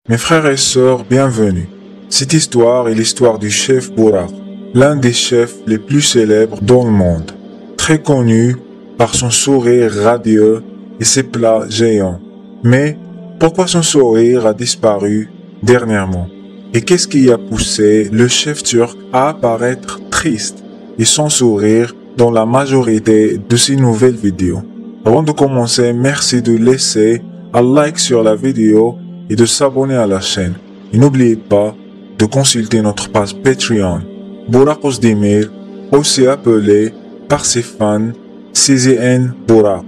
Mes frères et sœurs, bienvenue. Cette histoire est l'histoire du chef Bourak, l'un des chefs les plus célèbres dans le monde, très connu par son sourire radieux et ses plats géants. Mais pourquoi son sourire a disparu dernièrement? Et qu'est-ce qui a poussé le chef turc à apparaître triste et sans sourire dans la majorité de ses nouvelles vidéos? Avant de commencer, merci de laisser un like sur la vidéo et de s'abonner à la chaîne. Et n'oubliez pas de consulter notre page Patreon. Burak Özdemir, aussi appelé par ses fans CZN Burak,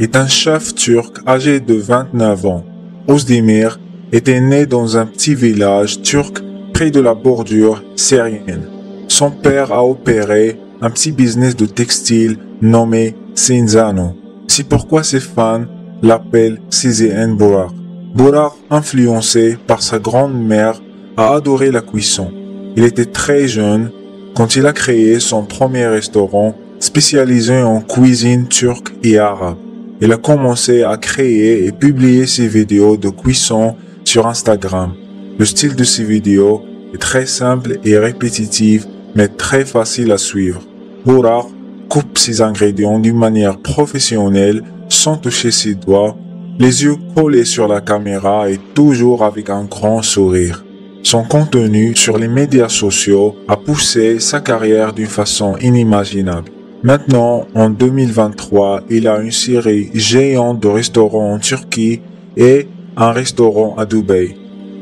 est un chef turc âgé de 29 ans. Özdemir était né dans un petit village turc près de la bordure syrienne. Son père a opéré un petit business de textile nommé Cinzano. C'est pourquoi ses fans l'appellent CZN Burak. Burak, influencé par sa grand-mère, a adoré la cuisson. Il était très jeune quand il a créé son premier restaurant spécialisé en cuisine turque et arabe. Il a commencé à créer et publier ses vidéos de cuisson sur Instagram. Le style de ses vidéos est très simple et répétitif, mais très facile à suivre. Burak coupe ses ingrédients d'une manière professionnelle sans toucher ses doigts, les yeux collés sur la caméra et toujours avec un grand sourire. Son contenu sur les médias sociaux a poussé sa carrière d'une façon inimaginable. Maintenant, en 2023, il a une série géante de restaurants en Turquie et un restaurant à Dubaï.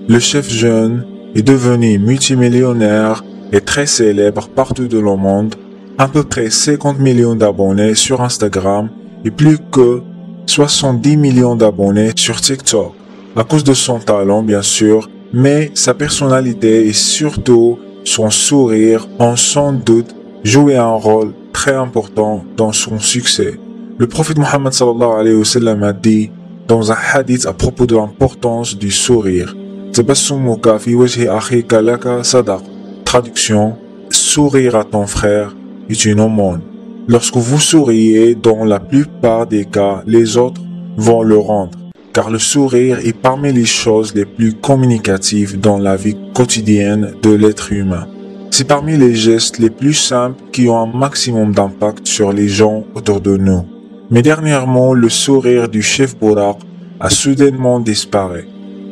Le chef jeune est devenu multimillionnaire et très célèbre partout dans le monde, à peu près 50 millions d'abonnés sur Instagram et plus que 70 millions d'abonnés sur TikTok. À cause de son talent, bien sûr, mais sa personnalité et surtout son sourire ont sans doute joué un rôle très important dans son succès. Le prophète Mohammed sallallahu alayhi wa sallam a dit dans un hadith à propos de l'importance du sourire. Tabassumuka fi wajhi akhika laka sadaq. Traduction: sourire à ton frère est une aumône. Lorsque vous souriez, dans la plupart des cas, les autres vont le rendre, car le sourire est parmi les choses les plus communicatives dans la vie quotidienne de l'être humain. C'est parmi les gestes les plus simples qui ont un maximum d'impact sur les gens autour de nous. Mais dernièrement, le sourire du chef Burak a soudainement disparu.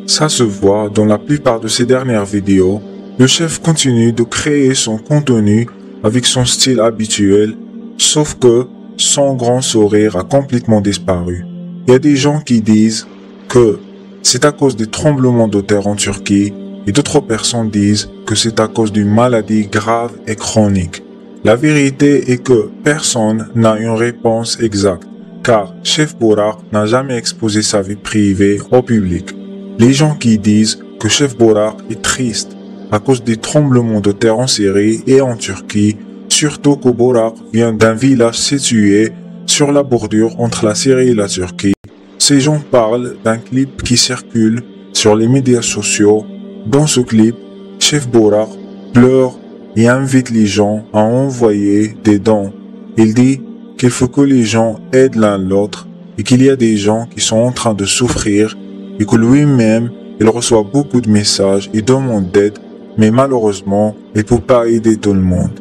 Ça se voit dans la plupart de ses dernières vidéos. Le chef continue de créer son contenu avec son style habituel, sauf que son grand sourire a complètement disparu. Il y a des gens qui disent que c'est à cause des tremblements de terre en Turquie et d'autres personnes disent que c'est à cause d'une maladie grave et chronique. La vérité est que personne n'a une réponse exacte, car chef Burak n'a jamais exposé sa vie privée au public. Les gens qui disent que chef Burak est triste à cause des tremblements de terre en Syrie et en Turquie, surtout que Burak vient d'un village situé sur la bordure entre la Syrie et la Turquie. Ces gens parlent d'un clip qui circule sur les médias sociaux. Dans ce clip, chef Burak pleure et invite les gens à envoyer des dons. Il dit qu'il faut que les gens aident l'un l'autre et qu'il y a des gens qui sont en train de souffrir et que lui-même, il reçoit beaucoup de messages et demandes d'aide, mais malheureusement, il ne peut pas aider tout le monde.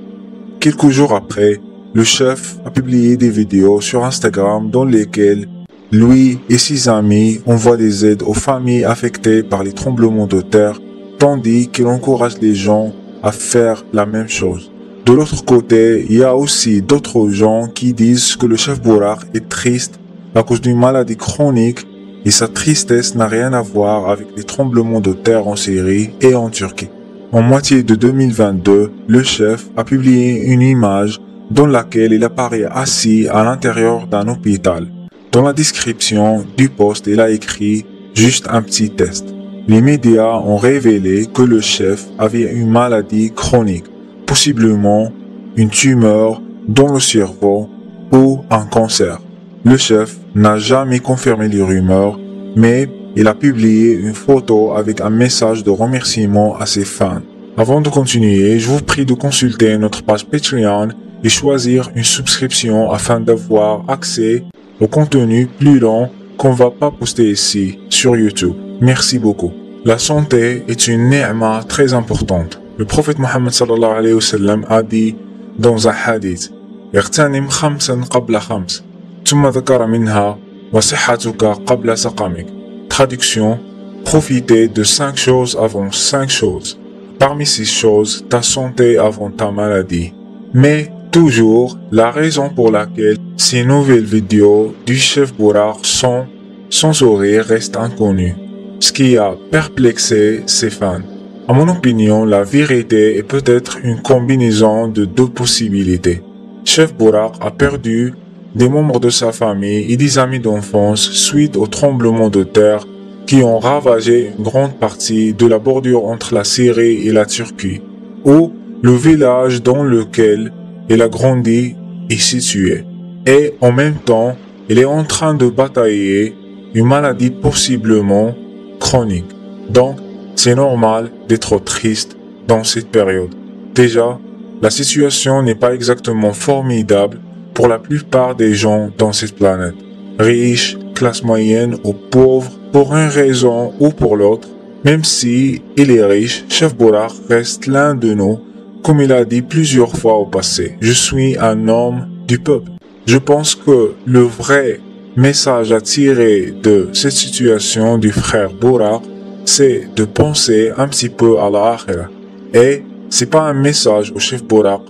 Quelques jours après, le chef a publié des vidéos sur Instagram dans lesquelles lui et ses amis envoient des aides aux familles affectées par les tremblements de terre, tandis qu'il encourage les gens à faire la même chose. De l'autre côté, il y a aussi d'autres gens qui disent que le chef Burak est triste à cause d'une maladie chronique et sa tristesse n'a rien à voir avec les tremblements de terre en Syrie et en Turquie. En moitié de 2022, le chef a publié une image dans laquelle il apparaît assis à l'intérieur d'un hôpital. Dans la description du post, il a écrit « Juste un petit test ». Les médias ont révélé que le chef avait une maladie chronique, possiblement une tumeur dans le cerveau ou un cancer. Le chef n'a jamais confirmé les rumeurs, mais il a publié une photo avec un message de remerciement à ses fans. Avant de continuer, je vous prie de consulter notre page Patreon et choisir une subscription afin d'avoir accès au contenu plus long qu'on va pas poster ici sur YouTube. Merci beaucoup. La santé est une ni'ma très importante. Le prophète Mohammed sallallahu alayhi wa sallam a dit dans un hadith: اغتنم خمسا قبل خمس ثم ذكر منها وصحتك قبل سقمك. Traduction: profitez de 5 choses avant 5 choses. Parmi ces choses, ta santé avant ta maladie. Mais toujours, la raison pour laquelle ces nouvelles vidéos du chef Bourak sont sans sourire reste inconnue. Ce qui a perplexé ses fans. À mon opinion, la vérité est peut-être une combinaison de 2 possibilités. Chef Bourak a perdu des membres de sa famille et des amis d'enfance suite au tremblement de terre qui ont ravagé une grande partie de la bordure entre la Syrie et la Turquie, où le village dans lequel il a grandi est situé. Et en même temps, il est en train de batailler une maladie possiblement chronique. Donc, c'est normal d'être triste dans cette période. Déjà, la situation n'est pas exactement formidable pour la plupart des gens dans cette planète. Riches, classe moyenne ou pauvres, pour une raison ou pour l'autre. Même si il est riche, Chef Bourak reste l'un de nous, comme il a dit plusieurs fois au passé. Je suis un homme du peuple. Je pense que le vrai message à tirer de cette situation du frère Bourak, c'est de penser un petit peu à l'akhirah. Et c'est pas un message au chef Bourak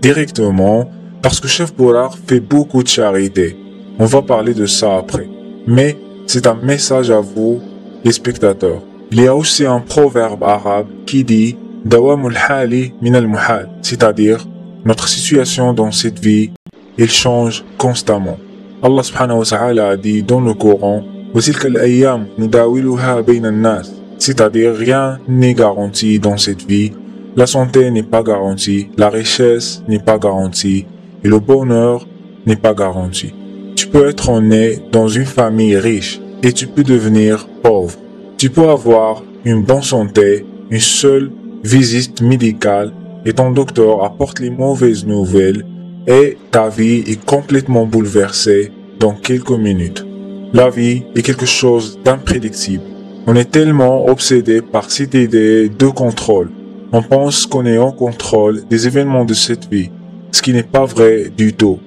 directement, parce que chef Bourak fait beaucoup de charité. On va parler de ça après. Mais c'est un message à vous, les spectateurs. Il y a aussi un proverbe arabe qui dit Dawamul hali min al muhal, c'est-à-dire notre situation dans cette vie, elle change constamment. Allah subhanahu wa ta'ala a dit dans le Coran وَتِلْكَ الْأَيَّامُ نُدَاوِلُهَا بَيْنَ النَّاسِ, c'est-à-dire rien n'est garanti dans cette vie. La santé n'est pas garantie, la richesse n'est pas garantie et le bonheur n'est pas garanti. Tu peux être né dans une famille riche et tu peux devenir pauvre. Tu peux avoir une bonne santé, une seule visite médicale et ton docteur apporte les mauvaises nouvelles et ta vie est complètement bouleversée dans quelques minutes. La vie est quelque chose d'imprédictible. On est tellement obsédé par cette idée de contrôle. On pense qu'on est en contrôle des événements de cette vie, ce qui n'est pas vrai du tout.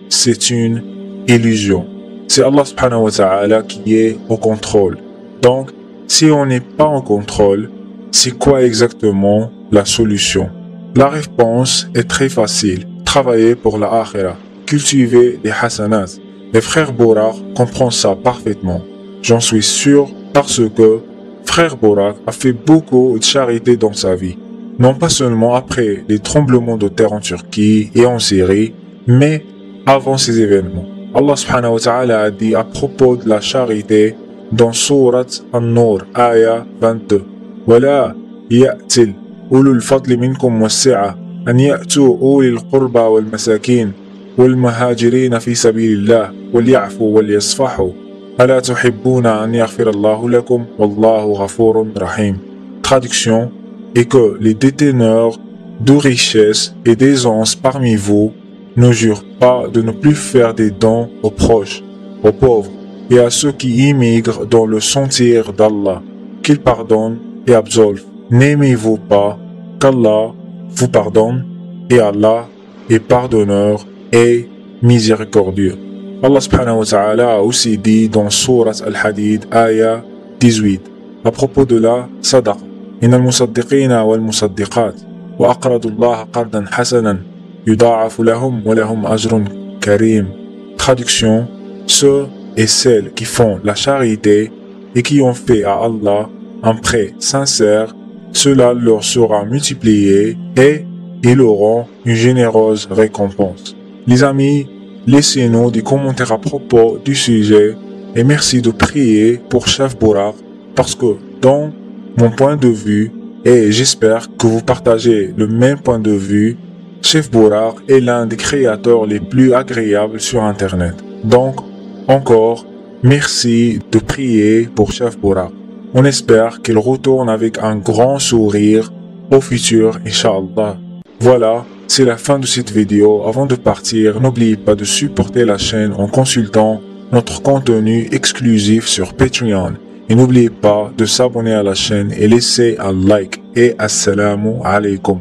C'est une illusion. C'est Allah subhanahu wa ta'ala qui est au contrôle. Donc, si on n'est pas en contrôle, c'est quoi exactement la solution? La réponse est très facile. Travailler pour la akhira, cultiver les hasanats. Les frères Bourak comprennent ça parfaitement. J'en suis sûr parce que frère Bourak a fait beaucoup de charité dans sa vie. Non pas seulement après les tremblements de terre en Turquie et en Syrie, mais avant ces événements. Allah subhanahu wa ta'ala a dit à propos de la charité dans Surat An-Nur, Aya 22. وَلَا يَأْتِلْ أُولُو الْفَضْلِ مِنْكُمْ وَالسِّعَةِ أَنْ يَأْتُوا أُولِي الْقُرْبَى وَالْمَسَاكِينِ والمهاجرين في سبيل الله وليعفوا وليصفحوا ألا تحبون أن يغفر الله لكم والله غفور رحيم. Traduction est que les déteneurs de richesses et d'aisance parmi vous ne jurent pas de ne plus faire des dons aux proches, aux pauvres et à ceux qui immigrent dans le sentier d'Allah, qu'il pardonne et absolve. N'aimez-vous pas qu'Allah vous pardonne et Allah est pardonneur et miséricordieux. Allah subhanahu wa ta'ala a aussi dit dans Surat Al-Hadid, Aya 18, à propos de la sadaqa. إن المصدقين والمصدقات وأقرضوا الله قرضا حسنا يضاعف لهم ولهم أجر كريم. Traduction: ceux et celles qui font la charité et qui ont fait à Allah un prêt sincère, cela leur sera multiplié et ils auront une généreuse récompense. Les amis, laissez-nous des commentaires à propos du sujet et merci de prier pour Chef Bourak parce que dans mon point de vue, et j'espère que vous partagez le même point de vue, Chef Bourak est l'un des créateurs les plus agréables sur Internet. Donc, encore, merci de prier pour Chef Bourak. On espère qu'il retourne avec un grand sourire au futur, Inch'Allah. Voilà, c'est la fin de cette vidéo. Avant de partir, n'oubliez pas de supporter la chaîne en consultant notre contenu exclusif sur Patreon. Et n'oubliez pas de s'abonner à la chaîne et laisser un like. Et assalamu alaikum.